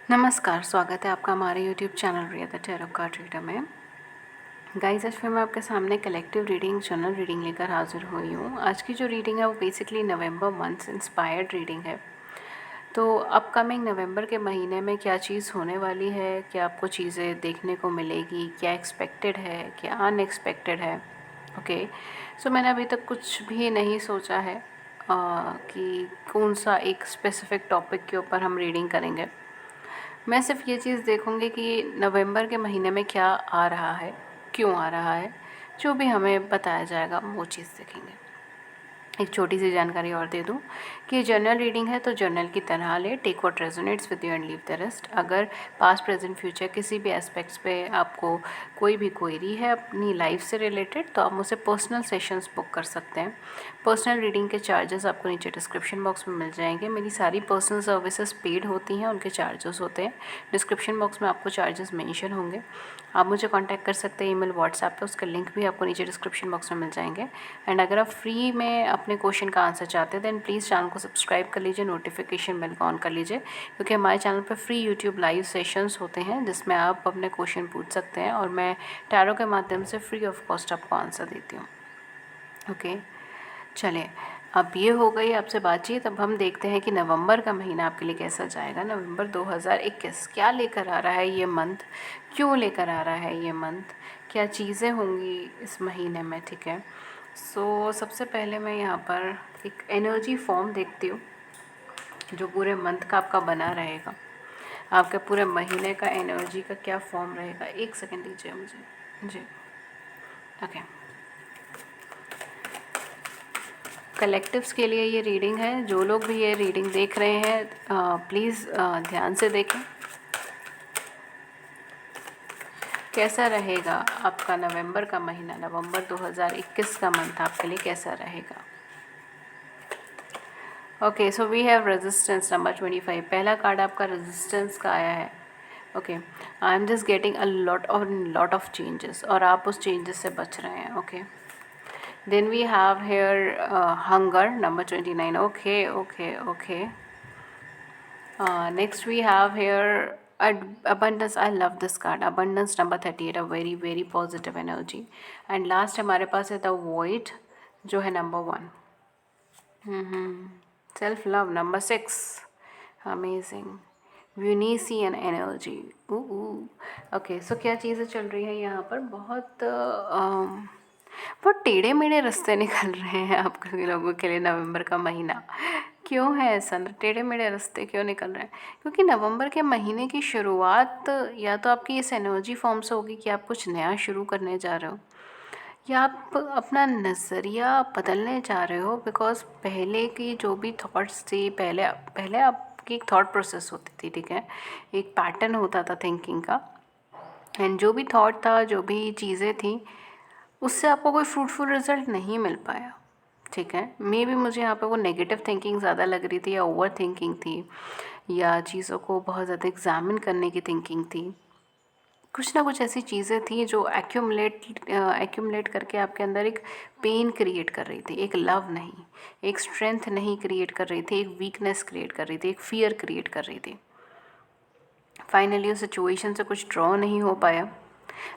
नमस्कार, स्वागत है आपका हमारे YouTube channel Riya the tarot card reader में। गाइस, आज फिर मैं आपके सामने कलेक्टिव रीडिंग, जनरल रीडिंग लेकर हाजिर हुई हूँ। आज की जो रीडिंग है वो बेसिकली नवंबर मंथ से इंस्पायर्ड रीडिंग है। तो अपकमिंग नवंबर के महीने में क्या चीज़ होने वाली है, क्या आपको चीज़ें देखने को मिलेगी, क्या एक्सपेक्टेड है, क्या अनएक्सपेक्टेड है। ओके, सो मैंने अभी तक कुछ भी नहीं सोचा है कि कौन सा एक स्पेसिफिक टॉपिक के ऊपर हम रीडिंग करेंगे। मैं सिर्फ ये चीज़ देखूँगी कि नवंबर के महीने में क्या आ रहा है, क्यों आ रहा है, जो भी हमें बताया जाएगा हम वो चीज़ देखेंगे। एक छोटी सी जानकारी और दे दूं कि जर्नल रीडिंग है तो जर्नल की तरह ले, take what resonates with you and leave the rest. अगर पास्ट प्रेजेंट फ्यूचर किसी भी एस्पेक्ट्स पे आपको कोई भी क्वेरी है अपनी लाइफ से रिलेटेड तो आप मुझसे पर्सनल सेशंस बुक कर सकते हैं। पर्सनल रीडिंग के चार्जेस आपको नीचे डिस्क्रिप्शन बॉक्स में मिल जाएंगे। मेरी सारी पर्सनल सर्विसेज पेड होती हैं, उनके चार्जेस होते हैं। डिस्क्रिप्शन बॉक्स में आपको चार्जेस मेंशन होंगे। आप मुझे कांटेक्ट कर सकते हैं ईमेल, व्हाट्सएप पे, उसका लिंक भी आपको नीचे डिस्क्रिप्शन बॉक्स में मिल जाएंगे। एंड अगर आप फ्री में अपने क्वेश्चन का आंसर चाहते हैं देन प्लीज़ चैनल को सब्सक्राइब कर लीजिए, नोटिफिकेशन बेल को ऑन कर लीजिए, क्योंकि हमारे चैनल पर फ्री यूट्यूब लाइव सेशंस होते हैं जिसमें आप अपने क्वेश्चन पूछ सकते हैं और मैं टैरो के माध्यम से फ्री ऑफ कॉस्ट आपको आंसर देती हूँ। ओके, चलिए, अब ये हो गई आपसे बातचीत। अब हम देखते हैं कि नवंबर का महीना आपके लिए कैसा जाएगा। नवंबर 2021 क्या लेकर आ रहा है ये मंथ, क्यों लेकर आ रहा है ये मंथ, क्या चीज़ें होंगी इस महीने में। ठीक है, सो सबसे पहले मैं यहाँ पर एक एनर्जी फॉर्म देखती हूँ जो पूरे मंथ का आपका बना रहेगा। आपके पूरे महीने का एनर्जी का क्या फॉर्म रहेगा। एक सेकेंड दीजिए मुझे जी। ओके, कलेक्टिव्स के लिए ये रीडिंग है। जो लोग भी ये रीडिंग देख रहे हैं प्लीज़ ध्यान से देखें कैसा रहेगा आपका नवंबर का महीना, नवंबर 2021 का मंथ आपके लिए कैसा रहेगा। Okay, so we have resistance number 25। पहला कार्ड आपका रेजिस्टेंस का आया है। Okay, I am just getting a lot of changes और आप उस चेंजेस से बच रहे हैं। Okay, then we have here hunger number 29. Okay, okay, okay. Next we have here abundance. I love this card, abundance number 38, a very very positive energy. And last हमारे पास है the void जो है number 1. Self love number 6, amazing, Venetian energy. Okay, सो क्या चीज़ें चल रही हैं यहाँ पर। बहुत टेढ़े मेढ़े रास्ते निकल रहे हैं आपके लोगों के लिए नवंबर का महीना। क्यों है ऐसा, टेढ़े मेढ़े रास्ते क्यों निकल रहे हैं? क्योंकि नवंबर के महीने की शुरुआत या तो आपकी इस एनर्जी फॉर्म से होगी कि आप कुछ नया शुरू करने जा रहे हो, या आप अपना नज़रिया बदलने जा रहे हो। बिकॉज पहले की जो भी थॉट्स थी, पहले पहले आपकी एक थॉट प्रोसेस होती थी, ठीक है, एक पैटर्न होता था थिंकिंग का। एंड जो भी थॉट था, जो भी चीज़ें थी, उससे आपको कोई फ्रूटफुल रिजल्ट नहीं मिल पाया। ठीक है, मे भी मुझे यहाँ पे वो नेगेटिव थिंकिंग ज़्यादा लग रही थी, या ओवर थिंकिंग थी, या चीज़ों को बहुत ज़्यादा एग्जामिन करने की थिंकिंग थी। कुछ ना कुछ ऐसी चीज़ें थी जो एक्यूमुलेट करके आपके अंदर एक पेन क्रिएट कर रही थी। एक लव नहीं, एक स्ट्रेंथ नहीं क्रिएट कर रही थी, एक वीकनेस क्रिएट कर रही थी, एक फियर क्रिएट कर रही थी। फाइनली उस सिचुएशन से कुछ ड्रॉ नहीं हो पाया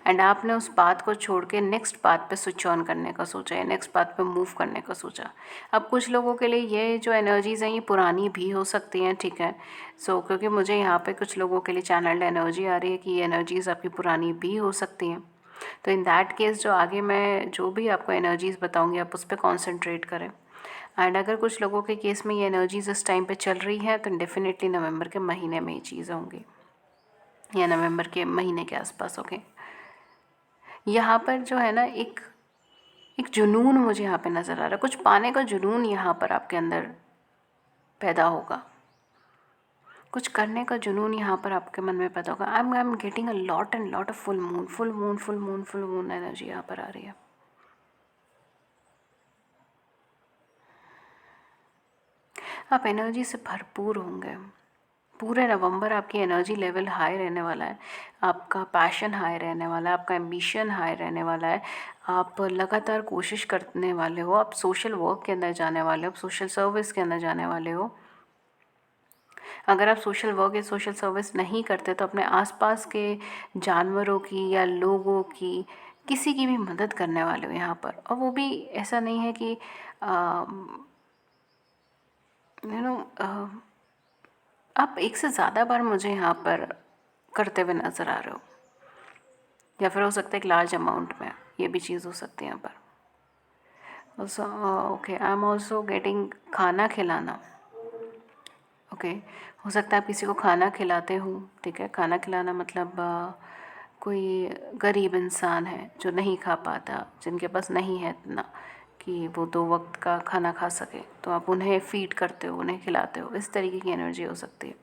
एंड आपने उस बात को छोड़ के नेक्स्ट बात पे स्विच ऑन करने का सोचा, या नेक्स्ट बात पे मूव करने का सोचा। अब कुछ लोगों के लिए ये जो एनर्जीज़ हैं ये पुरानी भी हो सकती हैं, ठीक है। सो क्योंकि मुझे यहाँ पे कुछ लोगों के लिए चैनल्ड एनर्जी आ रही है कि ये एनर्जीज़ आपकी पुरानी भी हो सकती हैं। तो इन दैट केस जो आगे मैं जो भी आपको एनर्जीज़ बताऊँगी आप उस पर कॉन्सेंट्रेट करें। एंड अगर कुछ लोगों के केस में ये एनर्जीज़ इस टाइम पे चल रही हैं तो डेफिनेटली नवंबर के महीने में ये चीज़ें होंगी, या नवंबर के महीने के आसपास होंगे। यहाँ पर जो है ना, एक एक जुनून मुझे यहाँ पे नज़र आ रहा है। कुछ पाने का जुनून यहाँ पर आपके अंदर पैदा होगा, कुछ करने का जुनून यहाँ पर आपके मन में पैदा होगा। आई am getting a lot and lot of full moon, full moon, full moon, full moon energy यहाँ पर आ रही है। आप एनर्जी से भरपूर होंगे। पूरे नवंबर आपकी एनर्जी लेवल हाई रहने वाला है, आपका पैशन हाई रहने वाला है, आपका एम्बिशन हाई रहने वाला है। आप लगातार कोशिश करने वाले हो, आप सोशल वर्क के अंदर जाने वाले हो, आप सोशल सर्विस के अंदर जाने वाले हो। अगर आप सोशल वर्क या सोशल सर्विस नहीं करते तो अपने आसपास के जानवरों की या लोगों की, किसी की भी मदद करने वाले हो यहाँ पर। और वो भी ऐसा नहीं है कि यू नो आप एक से ज़्यादा बार मुझे यहाँ पर करते हुए नज़र आ रहे हो, या फिर हो सकता है एक लार्ज अमाउंट में, ये भी चीज़ हो सकती है यहाँ पर। Also okay, I am also getting खाना खिलाना। ओके, हो सकता है आप किसी को खाना खिलाते हो, ठीक है। खाना खिलाना मतलब कोई गरीब इंसान है जो नहीं खा पाता, जिनके पास नहीं है इतना कि वो 2 वक्त का खाना खा सके, तो आप उन्हें फीड करते हो, उन्हें खिलाते हो। इस तरीके की एनर्जी हो सकती है।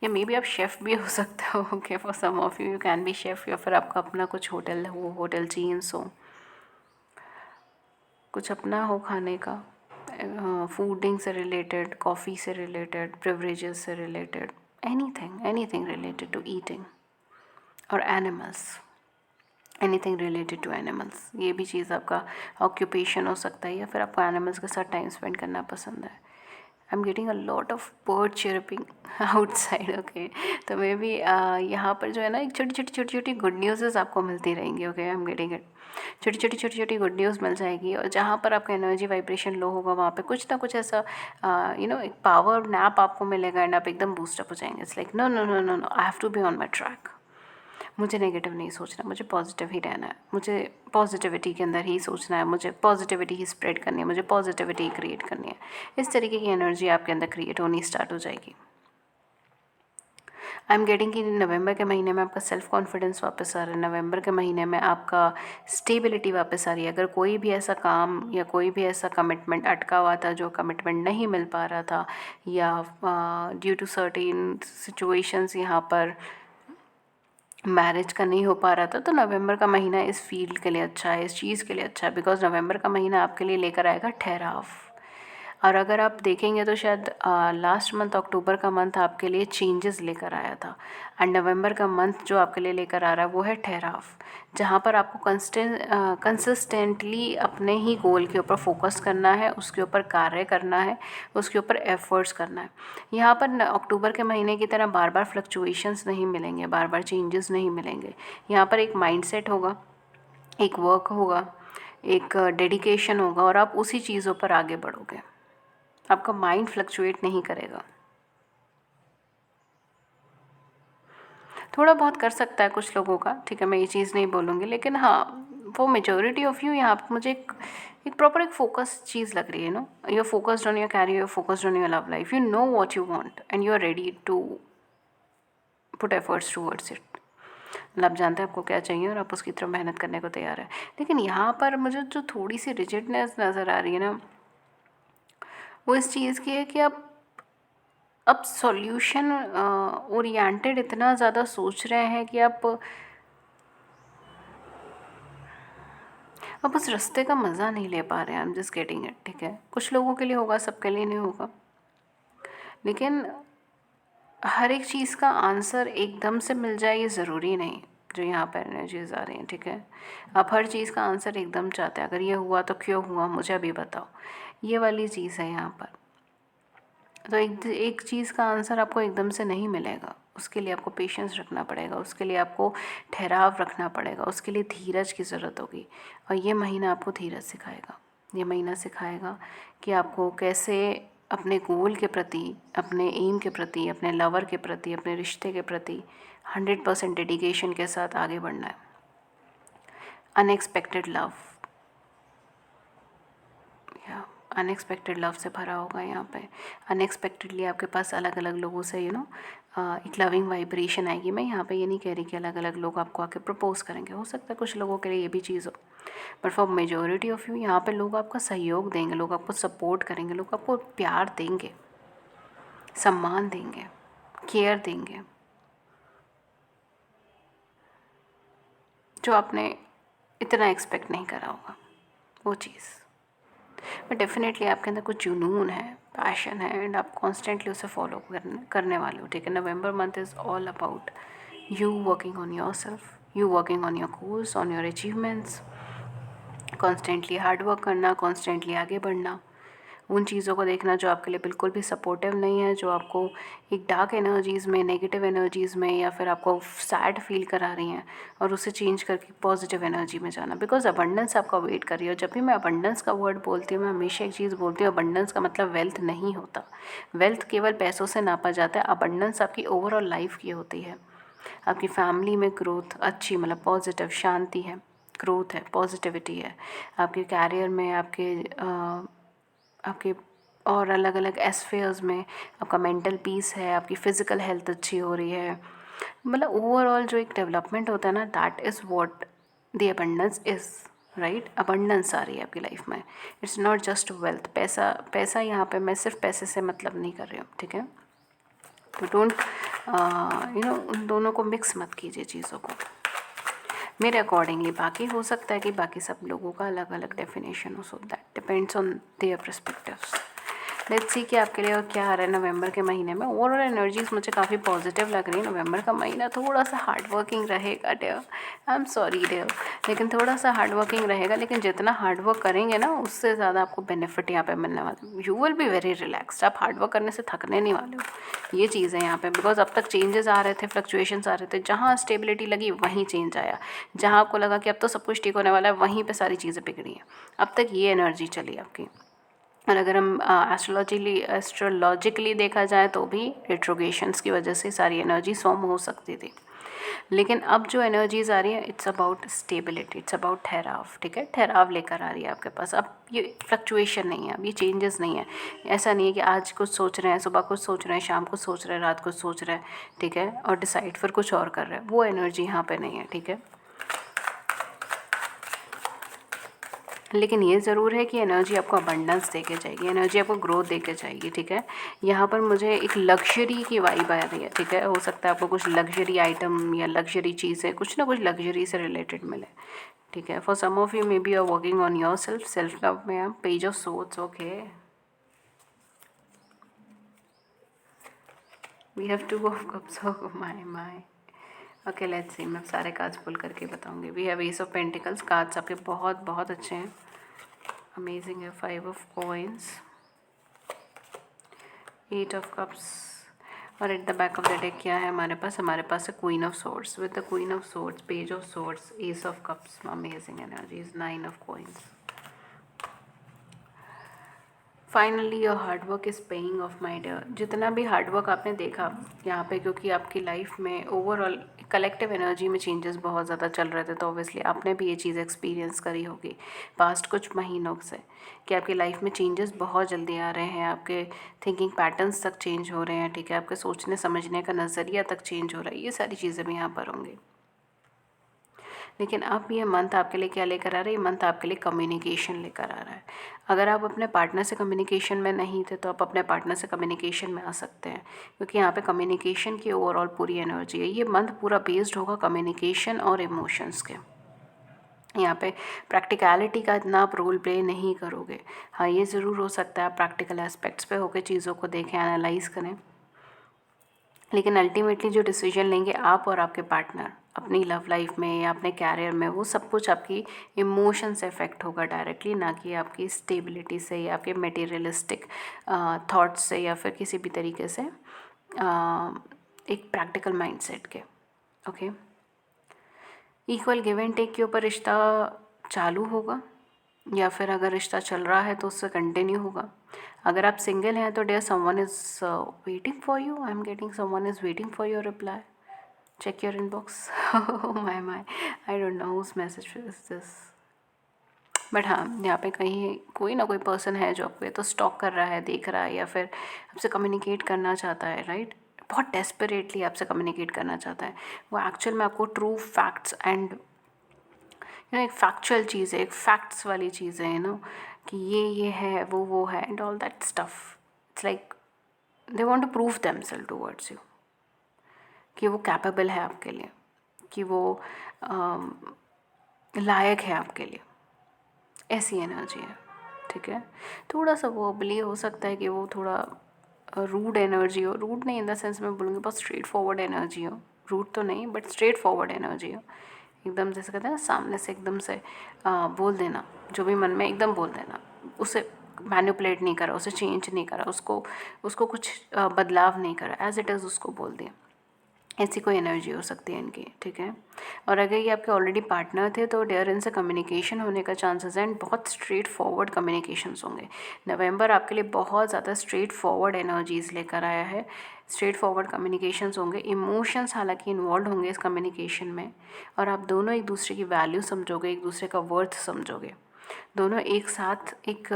या मे बी आप शेफ़ भी हो सकते हो। Okay, for some of you can be chef, या फिर आपका अपना कुछ होटल हो, होटल चेन्स हो, कुछ अपना हो खाने का, फूडिंग से रिलेटेड, कॉफ़ी से रिलेटेड, ब्रेवरेजेस से related, anything related to eating और animals, anything related to animals. ये भी चीज़ आपका ऑक्यूपेशन हो सकता है, या फिर आपको एनिमल्स के साथ टाइम स्पेंड करना पसंद है। आई am getting a lot of bird chirping outside. Okay, तो मे बी यहाँ पर जो है ना, एक छोटी छोटी गुड न्यूज़ आपको मिलती रहेंगी। Okay, I am getting it. छोटी छोटी गुड न्यूज़ मिल जाएगी, और जहाँ पर आपका एनर्जी वाइब्रेशन लो होगा वहाँ पे कुछ ना कुछ ऐसा एक पावर नैप आपको मिलेगा, एंड आप एकदम बूस्टअप हो जाएंगे। It's like no no no no no, I have to be on my track. मुझे नेगेटिव नहीं सोचना, मुझे पॉजिटिव ही रहना है, मुझे पॉजिटिविटी के अंदर ही सोचना है, मुझे पॉजिटिविटी ही स्प्रेड करनी है, मुझे पॉजिटिविटी ही क्रिएट करनी है। इस तरीके की एनर्जी आपके अंदर क्रिएट होनी स्टार्ट हो जाएगी। आई एम गेटिंग कि नवंबर के महीने में आपका सेल्फ कॉन्फिडेंस वापस आ रहा है। नवंबर के महीने में आपका स्टेबिलिटी वापस आ रही है। अगर कोई भी ऐसा काम या कोई भी ऐसा कमिटमेंट अटका हुआ था, जो कमिटमेंट नहीं मिल पा रहा था, या ड्यू टू सर्टेन सिचुएशंस यहाँ पर मैरिज का नहीं हो पा रहा था, तो नवंबर का महीना इस फील्ड के लिए अच्छा है, इस चीज़ के लिए अच्छा है, बिकॉज नवंबर का महीना आपके लिए लेकर आएगा ठहराव। और अगर आप देखेंगे तो शायद लास्ट मंथ अक्टूबर का मंथ आपके लिए चेंजेस लेकर आया था, एंड नवंबर का मंथ जो आपके लिए लेकर आ रहा है वो है ठहराव, जहाँ पर आपको कंसिस्टेंटली अपने ही गोल के ऊपर फोकस करना है, उसके ऊपर कार्य करना है, उसके ऊपर एफर्ट्स करना है। यहाँ पर अक्टूबर के महीने की तरह बार बार फ्लक्चुएशंस नहीं मिलेंगे, बार बार चेंजेस नहीं मिलेंगे। यहाँ पर एक माइंडसेट होगा, एक वर्क होगा, एक डेडिकेशन होगा, और आप उसी चीज़ों पर आगे बढ़ोगे। आपका माइंड फ्लक्चुएट नहीं करेगा। थोड़ा बहुत कर सकता है कुछ लोगों का, ठीक है, मैं ये चीज़ नहीं बोलूँगी, लेकिन हाँ, वो मेजॉरिटी ऑफ यू यहाँ पर मुझे एक प्रॉपर एक फोकस चीज़ लग रही है। No, you are focused on your career, you are focused on your love life, you know what you want and you are ready to put efforts towards it. मतलब आप जानते हैं आपको क्या चाहिए और आप उसकी तरफ मेहनत करने को तैयार है। लेकिन यहाँ पर मुझे जो थोड़ी सी रिजिडनेस नज़र आ रही है ना, वो इस चीज़ की है कि अब सॉल्यूशन ओरिएंटेड इतना ज़्यादा सोच रहे हैं कि आप उस रास्ते का मज़ा नहीं ले पा रहे हैं। आई एम जस्ट गेटिंग इट, ठीक है। कुछ लोगों के लिए होगा, सबके लिए नहीं होगा, लेकिन हर एक चीज़ का आंसर एकदम से मिल जाए ये ज़रूरी नहीं, जो यहाँ पर एनर्जीज आ रही हैं, ठीक है। आप हर चीज़ का आंसर एकदम चाहते हैं, अगर ये हुआ तो क्यों हुआ, मुझे अभी बताओ, ये वाली चीज़ है यहाँ पर। तो एक चीज़ का आंसर आपको एकदम से नहीं मिलेगा, उसके लिए आपको पेशेंस रखना पड़ेगा, उसके लिए आपको ठहराव रखना पड़ेगा, उसके लिए धीरज की ज़रूरत होगी। और ये महीना आपको धीरज सिखाएगा। ये महीना सिखाएगा कि आपको कैसे अपने गोल के प्रति, अपने एम के प्रति, अपने लवर के प्रति, अपने रिश्ते के प्रति 100% डेडिकेशन के साथ आगे बढ़ना है। अनएक्सपेक्टेड लव, या अनएक्सपेक्टेड लव से भरा होगा यहाँ पे। अनएक्सपेक्टेडली आपके पास अलग अलग लोगों से एक लविंग वाइब्रेशन आएगी। मैं यहाँ पे ये नहीं कह रही कि अलग अलग लोग आपको आके प्रपोज करेंगे, हो सकता है कुछ लोगों के लिए ये भी चीज़ हो, but for majority of you यहाँ पे लोग आपका सहयोग देंगे, लोग आपको सपोर्ट करेंगे, लोग आपको प्यार देंगे, सम्मान देंगे, केयर देंगे, जो आपने इतना एक्सपेक्ट नहीं करा होगा वो चीज़। बट डेफिनेटली आपके अंदर कुछ जुनून है, पैशन है, एंड आप कॉन्स्टेंटली उसे फॉलो करने वाले हो, ठीक है। November month is all about you working on your self, you working on your goals, on your achievements, constantly hard work करना, कॉन्स्टेंटली आगे बढ़ना, उन चीज़ों को देखना जो आपके लिए बिल्कुल भी सपोर्टिव नहीं है, जो आपको एक डार्क एनर्जीज़ में, नेगेटिव एनर्जीज़ में या फिर आपको सैड फील करा रही हैं, और उसे चेंज करके पॉजिटिव एनर्जी में जाना, बिकॉज अबंडेंस आपका वेट कर रही है। और जब भी मैं अबंडेंस का वर्ड बोलती हूँ, मैं हमेशा एक चीज़ बोलती हूँ, अबंडेंस का मतलब वेल्थ नहीं होता। वेल्थ केवल पैसों से नापा जाता है, अबंडेंस आपकी ओवरऑल लाइफ की होती है। आपकी फैमिली में ग्रोथ अच्छी, मतलब पॉजिटिव शांति है, ग्रोथ है, पॉजिटिविटी है। आपके कैरियर में, आपके और अलग अलग एस्फेयर्स में आपका मेंटल पीस है, आपकी फ़िज़िकल हेल्थ अच्छी हो रही है। मतलब ओवरऑल जो एक डेवलपमेंट होता है ना, that is what the abundance is, right. Abundance आ रही है आपकी लाइफ में, इट्स नॉट जस्ट वेल्थ। पैसा पैसा यहाँ पे मैं सिर्फ पैसे से मतलब नहीं कर रही हूँ, ठीक है। तो डोंट उन दोनों को मिक्स मत कीजिए चीज़ों को मेरे अकॉर्डिंगली। बाकी हो सकता है कि बाकी सब लोगों का अलग अलग डेफिनेशन हो, so that depends on their perspectives. Let's see कि आपके लिए और क्या आ रहा है नवंबर के महीने में। ओवरऑल एनर्जीज मुझे काफ़ी पॉजिटिव लग रही है। नवंबर का महीना थोड़ा सा हार्ड वर्किंग रहेगा dear, I am sorry dear, लेकिन थोड़ा सा हार्ड वर्किंग रहेगा। लेकिन जितना हार्ड वर्क करेंगे ना, उससे ज़्यादा आपको बेनिफिट यहाँ पे मिलने वाला है। You will be very relaxed. आप हार्ड वर्क करने से थकने नहीं वाले हो, ये चीज़ है यहाँ पे। बिकॉज अब तक चेंजेस आ रहे थे, फ्लक्चुएशंस आ रहे थे, जहाँ स्टेबिलिटी लगी वहीं चेंज आया। जहाँ आपको लगा कि अब तो सब कुछ ठीक होने वाला है, वहीं पे सारी चीज़ें बिगड़ी हैं। अब तक ये एनर्जी चली आपकी। और अगर हम एस्ट्रोलॉजिकली देखा जाए तो भी रेट्रोगेशंस की वजह से सारी एनर्जी सॉम हो सकती थी। लेकिन अब जो एनर्जीज आ रही है, it's about stability, it's about ठहराव, ठीक है। ठहराव लेकर आ रही है आपके पास। अब ये फ्लक्चुएशन नहीं है, अब ये चेंजेस नहीं है। ऐसा नहीं है कि आज कुछ सोच रहे हैं, सुबह कुछ सोच रहे हैं, शाम को सोच रहे हैं, रात को सोच रहे हैं, ठीक है, और डिसाइड फिर कुछ और कर रहे हैं। वो एनर्जी यहाँ पे नहीं है, ठीक है। लेकिन ये ज़रूर है कि एनर्जी आपको अबंडेंस देके जाएगी, एनर्जी आपको ग्रोथ देके जाएगी, ठीक है। यहाँ पर मुझे एक लग्जरी की वाइब आ रही है, ठीक है। हो सकता है आपको कुछ लग्जरी आइटम या लग्जरी चीज़ें, कुछ ना कुछ लग्जरी से रिलेटेड मिले, ठीक है। For some of you maybe are working on your self, self love में आप page of swords, okay. We have two of cups, oh my okay, let's see. मैं सारे कार्ड्स पुल करके बताऊंगी। We have ace of pentacles. Cards आपके बहुत बहुत अच्छे हैं, अमेजिंग है। 5 ऑफ कॉइंस, 8 ऑफ कप्स, और at the back of the deck क्या है हमारे पास? हमारे पास है queen of swords with the queen of swords, page of swords, ace of cups, amazing energies, 9 of coins. Finally your hard work is paying off my dear. जितना भी hard work आपने देखा यहाँ पे, क्योंकि आपकी लाइफ में ओवरऑल कलेक्टिव एनर्जी में चेंजेस बहुत ज़्यादा चल रहे थे, तो ऑब्वियसली आपने भी ये चीज़ एक्सपीरियंस करी होगी पास्ट कुछ महीनों से, कि आपकी लाइफ में चेंजेस बहुत जल्दी आ रहे हैं। आपके थिंकिंग पैटर्न्स तक चेंज हो रहे हैं, ठीक है। आपके सोचने समझने का नज़रिया तक चेंज हो रहा है। ये सारी चीज़ें भी यहाँ पर होंगी। लेकिन अब ये मंथ आपके लिए क्या लेकर आ रहा है? ये मंथ आपके लिए कम्युनिकेशन लेकर आ रहा है। अगर आप अपने पार्टनर से कम्युनिकेशन में नहीं थे, तो आप अपने पार्टनर से कम्युनिकेशन में आ सकते हैं, क्योंकि यहाँ पे कम्युनिकेशन की ओवरऑल पूरी एनर्जी है। ये मंथ पूरा बेस्ड होगा कम्युनिकेशन और इमोशंस के। यहाँ पे प्रैक्टिकलिटी का इतना आप रोल प्ले नहीं करोगे। हाँ, ये ज़रूर हो सकता है आप प्रैक्टिकल एस्पेक्ट्स पे होकर चीज़ों को देखें, एनालाइज करें, लेकिन अल्टीमेटली जो डिसीजन लेंगे आप और आपके पार्टनर अपनी लव लाइफ में या अपने कैरियर में, वो सब कुछ आपकी इमोशन से अफेक्ट होगा डायरेक्टली, ना कि आपकी स्टेबिलिटी से या आपके मटेरियलिस्टिक थॉट्स से या फिर किसी भी तरीके से एक प्रैक्टिकल माइंडसेट के। Okay, equal give and take के ऊपर रिश्ता चालू होगा, या फिर अगर रिश्ता चल रहा है तो उससे कंटिन्यू होगा। अगर आप सिंगल हैं तो dear someone is waiting for you. I am getting someone is waiting for your reply. Check your inbox. My I don't know whose message is this, but हाँ, यहाँ पे कहीं कोई ना कोई पर्सन है जो आपको या तो स्टॉक कर रहा है, देख रहा है, या फिर आपसे कम्युनिकेट करना चाहता है, राइट। बहुत डेस्परेटली आपसे कम्युनिकेट करना चाहता है। वो एक्चुअल में आपको ट्रू फैक्ट्स एंड एक फैक्चुअल चीज़ है, एक फैक्ट्स वाली चीज़ है, कि ये है, वो है, and all that stuff. It's like they want to prove themselves towards you, कि वो कैपेबल है आपके लिए, कि वो लायक है आपके लिए। ऐसी एनर्जी है, ठीक है। थोड़ा सा वो बली हो सकता है कि वो थोड़ा रूड एनर्जी हो। रूड नहीं इन द सेंस मैं बोलूँगी, बहुत स्ट्रेट फॉरवर्ड एनर्जी हो। रूड तो नहीं, बट स्ट्रेट फॉरवर्ड एनर्जी हो। एकदम जैसे कहते हैं ना, सामने से एकदम से बोल देना, जो भी मन में एकदम बोल देना, उसे मैनिपुलेट नहीं करा, उसे चेंज नहीं करा, उसको कुछ बदलाव नहीं करा, एज इट इज़ उसको बोल दिया। ऐसी कोई एनर्जी हो सकती है इनकी, ठीक है। और अगर ये आपके ऑलरेडी पार्टनर थे तो डेयर इनसे कम्युनिकेशन होने का चांसेस है, एंड बहुत स्ट्रेट फॉरवर्ड कम्युनिकेशंस होंगे। नवंबर आपके लिए बहुत ज़्यादा स्ट्रेट फॉरवर्ड एनर्जीज़ लेकर आया है, स्ट्रेट फॉरवर्ड कम्युनिकेशंस होंगे। इमोशंस हालांकि इन्वॉल्व होंगे इस कम्युनिकेशन में, और आप दोनों एक दूसरे की वैल्यू समझोगे, एक दूसरे का वर्थ समझोगे। दोनों एक साथ एक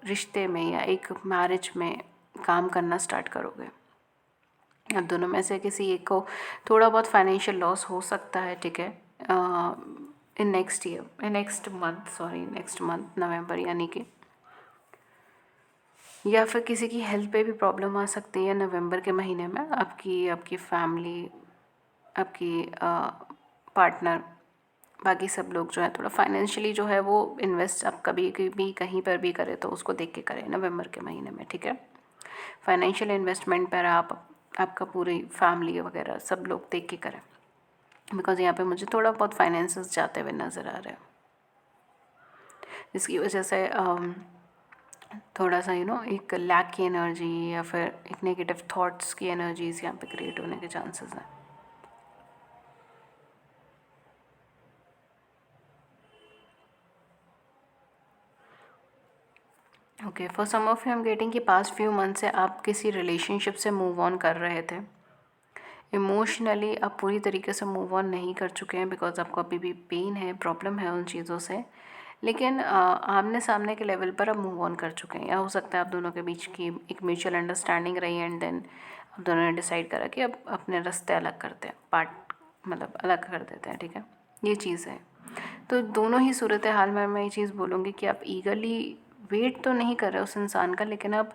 रिश्ते में या एक मैरिज में काम करना स्टार्ट करोगे। अब दोनों में से किसी एक को थोड़ा बहुत फाइनेंशियल लॉस हो सकता है, ठीक है, इन नेक्स्ट मंथ नवंबर यानी कि, या फिर किसी की हेल्थ पे भी प्रॉब्लम आ सकती है नवंबर के महीने में। आपकी फैमिली, आपकी पार्टनर, बाकी सब लोग जो है थोड़ा फाइनेंशियली जो है वो इन्वेस्ट आप कभी भी कहीं पर भी करें तो उसको देख के करें नवंबर के महीने में, ठीक है। फाइनेंशियल इन्वेस्टमेंट पर आपका पूरी फैमिली वगैरह सब लोग देख के करें, बिकॉज यहाँ पे मुझे थोड़ा बहुत फाइनेंसेस जाते हुए नज़र आ रहे हैं, जिसकी वजह से थोड़ा सा एक लैक की एनर्जी या फिर एक नेगेटिव थॉट्स की एनर्जीज यहाँ पे क्रिएट होने के चांसेस हैं। Okay, for some of you I am getting कि पास्ट फ्यू मंथ से आप किसी रिलेशनशिप से मूव ऑन कर रहे थे। इमोशनली आप पूरी तरीके से मूव ऑन नहीं कर चुके हैं, बिकॉज आपको अभी भी पेन है, प्रॉब्लम है उन चीज़ों से, लेकिन आमने सामने के लेवल पर आप मूव ऑन कर चुके हैं। या हो सकता है आप दोनों के बीच की एक म्यूचुअल अंडरस्टैंडिंग रही एंड देन आप दोनों ने डिसाइड करा कि अब अपने रास्ते अलग करते हैं, मतलब अलग कर देते हैं, ठीक है। ये चीज़ है। तो दोनों ही सूरत हाल में मैं ये चीज़ बोलूँगी कि आप ईगरली वेट तो नहीं कर रहे उस इंसान का, लेकिन आप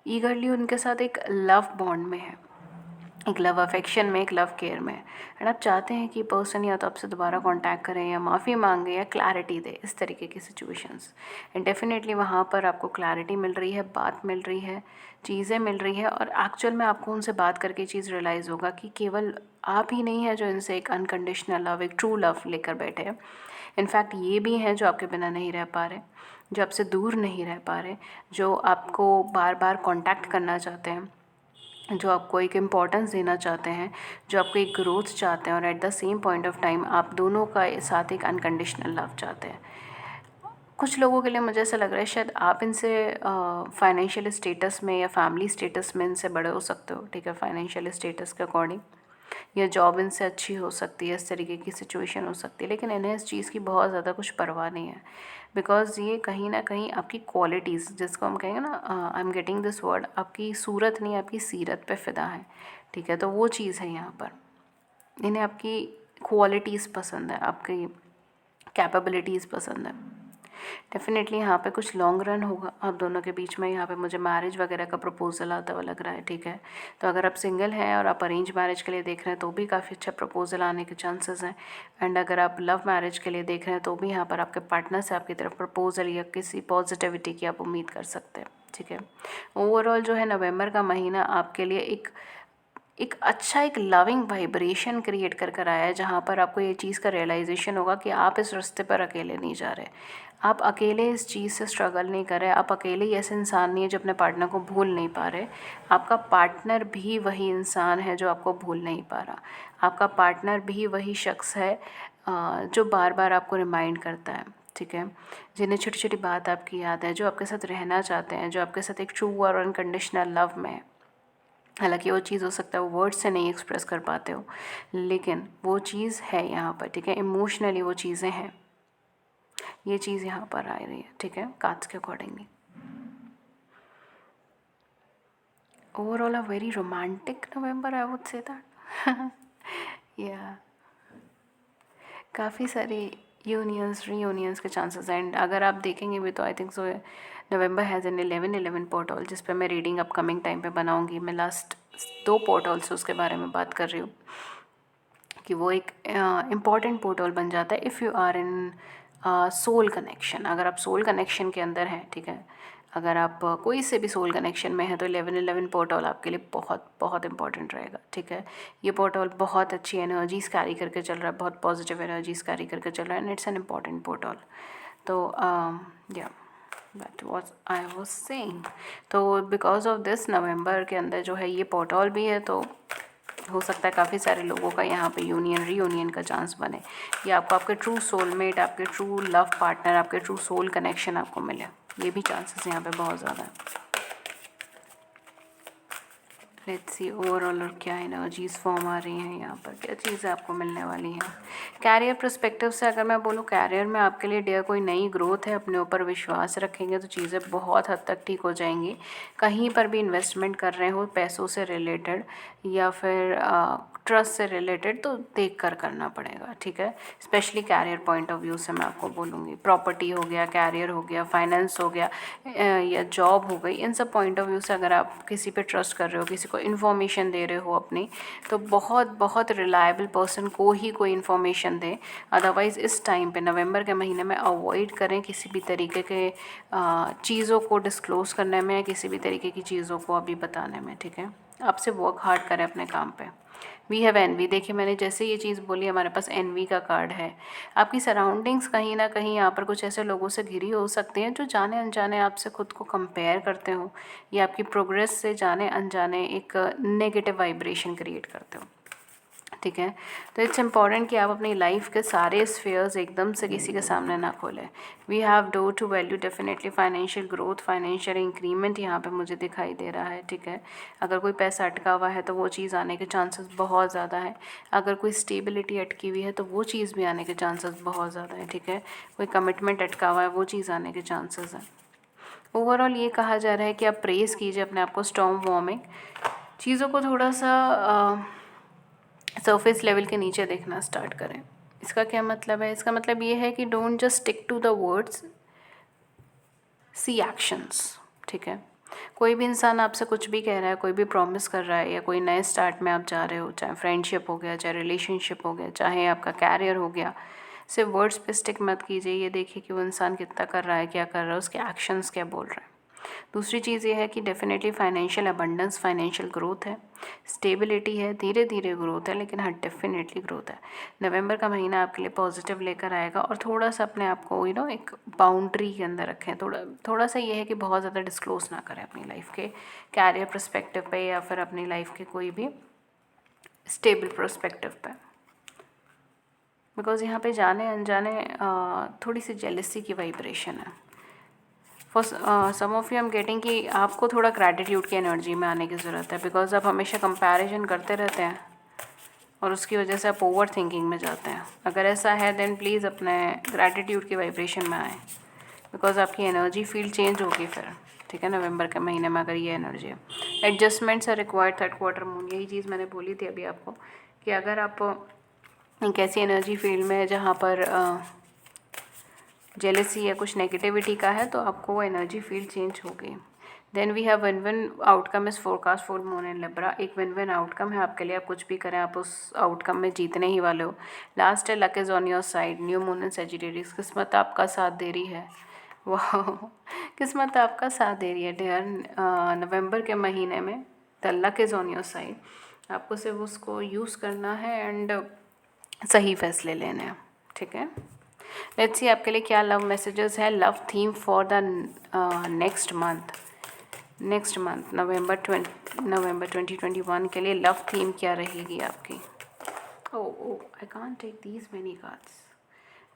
ईगरली उनके साथ एक लव बॉन्ड में है, एक लव अफेक्शन में, एक लव केयर में, एंड आप चाहते हैं कि पर्सन या तो आपसे दोबारा कांटेक्ट करें या माफ़ी मांगे या क्लैरिटी दे, इस तरीके की सिचुएशंस। एंड डेफिनेटली वहाँ पर आपको क्लैरिटी मिल रही है, बात मिल रही है, चीज़ें मिल रही है, और एक्चुअल में आपको उनसे बात करके चीज़ रियलाइज़ होगा कि केवल आप ही नहीं है जो इनसे एक अनकंडीशनल लव, एक ट्रू लव लेकर बैठे हैं। इनफैक्ट ये भी हैं जो आपके बिना नहीं रह पा रहे, जो आपसे दूर नहीं रह पा रहे, जो आपको बार बार कांटेक्ट करना चाहते हैं, जो आपको एक इम्पॉर्टेंस देना चाहते हैं, जो आपको एक ग्रोथ चाहते हैं, और at the same point of time आप दोनों का साथ एक अनकंडीशनल लव चाहते हैं। कुछ लोगों के लिए मुझे ऐसा लग रहा है शायद आप इनसे फाइनेंशियल स्टेटस में या फैमिली स्टेटस में इनसे बड़े हो सकते हो, ठीक है, फाइनेंशियल स्टेटस के अकॉर्डिंग, या जॉब इनसे अच्छी हो सकती है, इस तरीके की सिचुएशन हो सकती है। लेकिन इन्हें इस चीज़ की बहुत ज़्यादा कुछ परवाह नहीं है, बिकॉज़ ये कहीं ना कहीं आपकी क्वालिटीज़, जिसको हम कहेंगे ना, आई एम गेटिंग दिस वर्ड, आपकी सूरत नहीं आपकी सीरत पे फ़िदा है, ठीक है। तो वो चीज़ है यहाँ पर, इन्हें आपकी क्वालिटीज़ पसंद है, आपकी कैपेबिलिटीज़ पसंद है। डेफिनेटली यहाँ पे कुछ लॉन्ग रन होगा आप दोनों के बीच में। यहाँ पे मुझे मैरिज वगैरह का प्रपोजल आता हुआ लग रहा है, ठीक है। तो अगर आप सिंगल हैं और आप अरेंज मैरिज के लिए देख रहे हैं तो भी काफ़ी अच्छा प्रपोजल आने के चांसेस हैं, एंड अगर आप लव मैरिज के लिए देख रहे हैं तो भी यहाँ पर आपके पार्टनर से आपकी तरफ प्रपोजल या किसी पॉजिटिविटी की आप उम्मीद कर सकते हैं, ठीक है। ओवरऑल जो है नवंबर का महीना आपके लिए एक अच्छा एक लविंग वाइब्रेशन क्रिएट कर आया है, जहाँ पर आपको ये चीज़ का रियलाइजेशन होगा कि आप इस रास्ते पर अकेले नहीं जा रहे, आप अकेले इस चीज़ से स्ट्रगल नहीं कर रहे, आप अकेले ही ऐसे इंसान नहीं है जो अपने पार्टनर को भूल नहीं पा रहे। आपका पार्टनर भी वही इंसान है जो आपको भूल नहीं पा रहा, आपका पार्टनर भी वही शख्स है जो बार बार आपको रिमाइंड करता है, ठीक है, जिन्हें छोटी छोटी बात आपकी याद है, जो आपके साथ रहना चाहते हैं, जो आपके साथ एक ट्रू और अनकंडीशनल लव में है। हालांकि वो चीज़ हो सकता है वो वर्ड से नहीं एक्सप्रेस कर पाते हो, लेकिन वो चीज़ है यहाँ पर, ठीक है। इमोशनली वो चीज़ें हैं, ये चीज़ यहाँ पर आ रही है, ठीक है, कार्ड्स के accordingly. Overall a very romantic November, I would say that या काफ़ी सारी यूनियंस रीयूनियंस के चांसेस हैं, एंड अगर आप देखेंगे भी तो I think so November has an 11 portal, जिस पे मैं रीडिंग अपकमिंग टाइम पे बनाऊंगी। मैं लास्ट 2 पोर्टल्स उसके बारे में बात कर रही हूँ कि वो एक इम्पॉर्टेंट पोर्टल बन जाता है if you are in soul connection. अगर आप सोल कनेक्शन के अंदर हैं, ठीक है, अगर आप कोई से भी सोल कनेक्शन में है तो 11 पोर्टल आपके लिए बहुत बहुत इंपॉर्टेंट रहेगा, ठीक है। ये पोर्टल बहुत अच्छी एनर्जीज़ कैरी करके चल रहा है, बहुत पॉजिटिव एनर्जीज़ कैरी करके चल रहा है, and it's an important portal. तो या that was I was saying. तो बिकॉज ऑफ दिस नवंबर के अंदर जो है ये पोर्टल भी है, तो हो सकता है काफ़ी सारे लोगों का यहाँ पे रीयूनियन का चांस बने, या आपको आपके ट्रू सोलमेट, आपके ट्रू लव पार्टनर, आपके ट्रू सोल कनेक्शन आपको मिले। ये भी चांसेस यहाँ पे बहुत ज़्यादा है। लेट्स सी ओवरऑल और क्या एनर्जीज फॉर्म आ रही हैं यहाँ पर, क्या चीज़ें आपको मिलने वाली हैं। कैरियर पर्सपेक्टिव से अगर मैं बोलूँ, कैरियर में आपके लिए डियर कोई नई ग्रोथ है। अपने ऊपर विश्वास रखेंगे तो चीज़ें बहुत हद तक ठीक हो जाएंगी। कहीं पर भी इन्वेस्टमेंट कर रहे हो पैसों से रिलेटेड या फिर ट्रस्ट से रिलेटेड, तो देख कर करना पड़ेगा, ठीक है। Specially career point of view से मैं आपको बोलूँगी, प्रॉपर्टी हो गया, कैरियर हो गया, फाइनेंस हो गया, या जॉब हो गई, इन सब पॉइंट ऑफ व्यू से अगर आप किसी पे ट्रस्ट कर रहे हो, किसी को इन्फॉर्मेशन दे रहे हो अपनी, तो बहुत बहुत रिलायबल पर्सन को ही कोई इन्फॉर्मेशन दें। अदरवाइज़ इस टाइम पे नवंबर के महीने में अवॉइड करें किसी भी तरीके के चीज़ों को डिस्क्लोज़ करने में, किसी भी तरीके की चीज़ों को अभी बताने में, ठीक है। आपसे वर्क हार्ड करें अपने काम पे। वी हैव एनवी, देखिए मैंने जैसे ये चीज़ बोली, हमारे पास एनवी का कार्ड है। आपकी सराउंडिंग्स कहीं ना कहीं यहाँ पर कुछ ऐसे लोगों से घिरी हो सकती हैं जो जाने अनजाने आपसे खुद को कंपेयर करते हो, या आपकी प्रोग्रेस से जाने अनजाने एक नेगेटिव वाइब्रेशन क्रिएट करते हो, ठीक है। तो इट्स इम्पॉर्टेंट कि आप अपनी लाइफ के सारे स्फेयर्स एकदम से किसी के सामने ना खोलें। We have door to value definitely financial growth, financial increment यहाँ पे मुझे दिखाई दे रहा है, ठीक है। अगर कोई पैसा अटका हुआ है तो वो चीज़ आने के चांसेस बहुत ज़्यादा है। अगर कोई स्टेबिलिटी अटकी हुई है तो वो चीज़ भी आने के चांसेस बहुत ज़्यादा है, ठीक है। कोई कमिटमेंट अटका हुआ है, वो चीज़ आने के चांसेस हैं। ओवरऑल ये कहा जा रहा है कि आप प्रेस कीजिए अपने आप को स्टॉर्म वार्मिंग, चीज़ों को थोड़ा सा सरफेस लेवल के नीचे देखना स्टार्ट करें। इसका क्या मतलब है? इसका मतलब ये है कि don't just stick to the words, see actions, ठीक है। कोई भी इंसान आपसे कुछ भी कह रहा है, कोई भी प्रॉमिस कर रहा है, या कोई नए स्टार्ट में आप जा रहे हो, चाहे फ्रेंडशिप हो गया, चाहे रिलेशनशिप हो गया, चाहे आपका कैरियर हो गया, सिर्फ वर्ड्स पे स्टिक मत कीजिए। ये देखिए कि वो इंसान कितना कर रहा है, क्या कर रहा है, उसके एक्शंस क्या बोल रहे हैं। दूसरी चीज़ ये है कि definitely financial abundance, financial growth है, स्टेबिलिटी है, धीरे धीरे ग्रोथ है, लेकिन हाँ डेफिनेटली ग्रोथ है। नवंबर का महीना आपके लिए पॉजिटिव लेकर आएगा, और थोड़ा सा अपने आप को एक बाउंड्री के अंदर रखें। थोड़ा सा ये है कि बहुत ज़्यादा डिस्क्लोज ना करें अपनी लाइफ के कैरियर पर्सपेक्टिव पे, या फिर अपनी लाइफ के कोई भी स्टेबल पर्सपेक्टिव पे, बिकॉज यहाँ पे जाने अनजाने थोड़ी सी जेलसी की वाइब्रेशन है। For some of you I am getting कि आपको थोड़ा ग्रैटिट्यूड की एनर्जी में आने की ज़रूरत है, बिकॉज आप हमेशा कंपैरिजन करते रहते हैं और उसकी वजह से आप ओवर थिंकिंग में जाते हैं। अगर ऐसा है देन प्लीज़ अपने ग्रैटिट्यूड की वाइब्रेशन में आए, बिकॉज आपकी एनर्जी फील्ड चेंज होगी फिर, ठीक है। नवंबर के महीने में अगर ये एनर्जी है, adjustments are required, third quarter moon, यही चीज़ मैंने बोली थी अभी आपको कि अगर आप एक ऐसी एनर्जी फील्ड में है जहाँ पर जेलसी या कुछ नेगेटिविटी का है, तो आपको वो एनर्जी फील्ड चेंज हो गई। Then we have win win outcome is forecast for moon and Libra, एक विन विन आउटकम है आपके लिए। आप कुछ भी करें, आप उस आउटकम में जीतने ही वाले हो। लास्ट है luck is on your side, new moon and Sagittarius, किस्मत आपका साथ दे रही है। वाह, किस्मत आपका साथ दे रही है डियर। नवंबर के महीने में the luck is on your side, आपको सिर्फ उसको यूज़ करना है एंड सही फैसले लेने हैं, ठीक है। लेट्स सी आपके लिए क्या लव मैसेजेस है, love theme for the next month November 2021 के लिए लव थीम क्या रहेगी आपकी। Oh I can't take these many cards,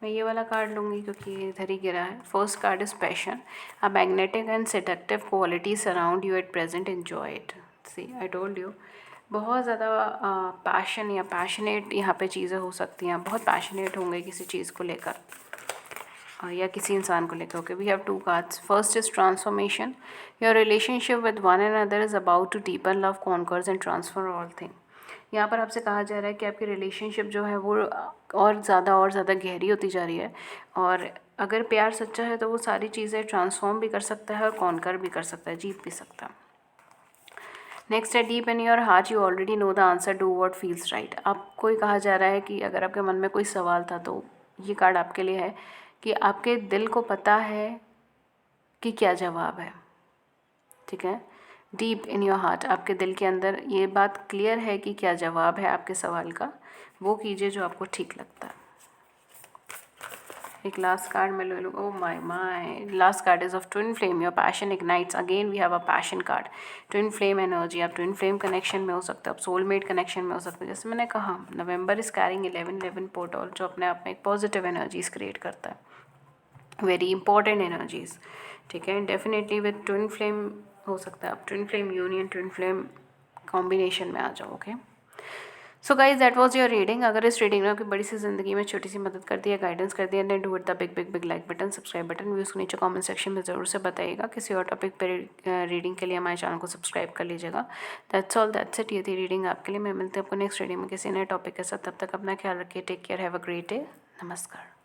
मैं ये वाला कार्ड लूँगी क्योंकि ये इधर ही गिरा है। First card is passion, a magnetic and seductive qualities around you at present, enjoy it. See I told you, बहुत ज़्यादा पैशन या पैशनेट यहाँ पे चीज़ें हो सकती हैं। बहुत पैशनेट होंगे किसी चीज़ को लेकर या किसी इंसान को लेकर। Okay, we have two cards. First is transformation, your relationship with one and other is about to deepen love, conquers and transfer all thing. यहाँ पर आपसे कहा जा रहा है कि आपकी रिलेशनशिप जो है वो और ज़्यादा गहरी होती जा रही है, और अगर प्यार सच्चा है तो वो सारी चीज़ें ट्रांसफॉर्म भी कर सकता है और कॉन्कर भी कर सकता है, जीत भी सकता है। नेक्स्ट है deep in your heart you already know the answer, do what feels right. आपको कहा जा रहा है कि अगर आपके मन में कोई सवाल था तो ये कार्ड आपके लिए है कि आपके दिल को पता है कि क्या जवाब है, ठीक है। डीप इन योर हार्ट, आपके दिल के अंदर ये बात क्लियर है कि क्या जवाब है आपके सवाल का, वो कीजिए जो आपको ठीक लगता है। एक लास्ट कार्ड मैं ले लूँ. Oh my last card is of twin flame. Your passion ignites. Again we have a passion card. Twin flame energy. आप ट्विन फ्लेम कनेक्शन में हो सकते हो, आप सोलमेट कनेक्शन में हो सकते हो. जैसे मैंने कहा, नवंबर इज कैरिंग 11 पोर्टल, जो अपने आप में एक पॉजिटिव एनर्जीज क्रिएट करता है, वेरी इंपॉर्टेंट एनर्जीज. ठीक है, डेफिनेटली विद ट्विन फ्लेम हो सकता है आप twin flame union, twin flame combination में आ जाओ. Okay, so guys that was your reading. अगर इस रीडिंग ने आपकी बड़ी सी ज़िंदगी में छोटी सी मदद कर दी है, गाइडेंस कर दिया, then do it the big big big like button, subscribe button. Views को नीचे कमेंट सेक्शन में ज़रूर से बताइएगा. किसी और टॉपिक पर रीडिंग के लिए हमारे चैनल को सब्सक्राइब कर लीजिएगा. That's all, that's it. ये थी रीडिंग आपके लिए. मैं मिलती हूँ आपको नेक्स्ट रीडिंग में किसी नए टॉपिक के साथ. तब तक अपना ख्याल रखिए. Take care. Have a great day. नमस्कार.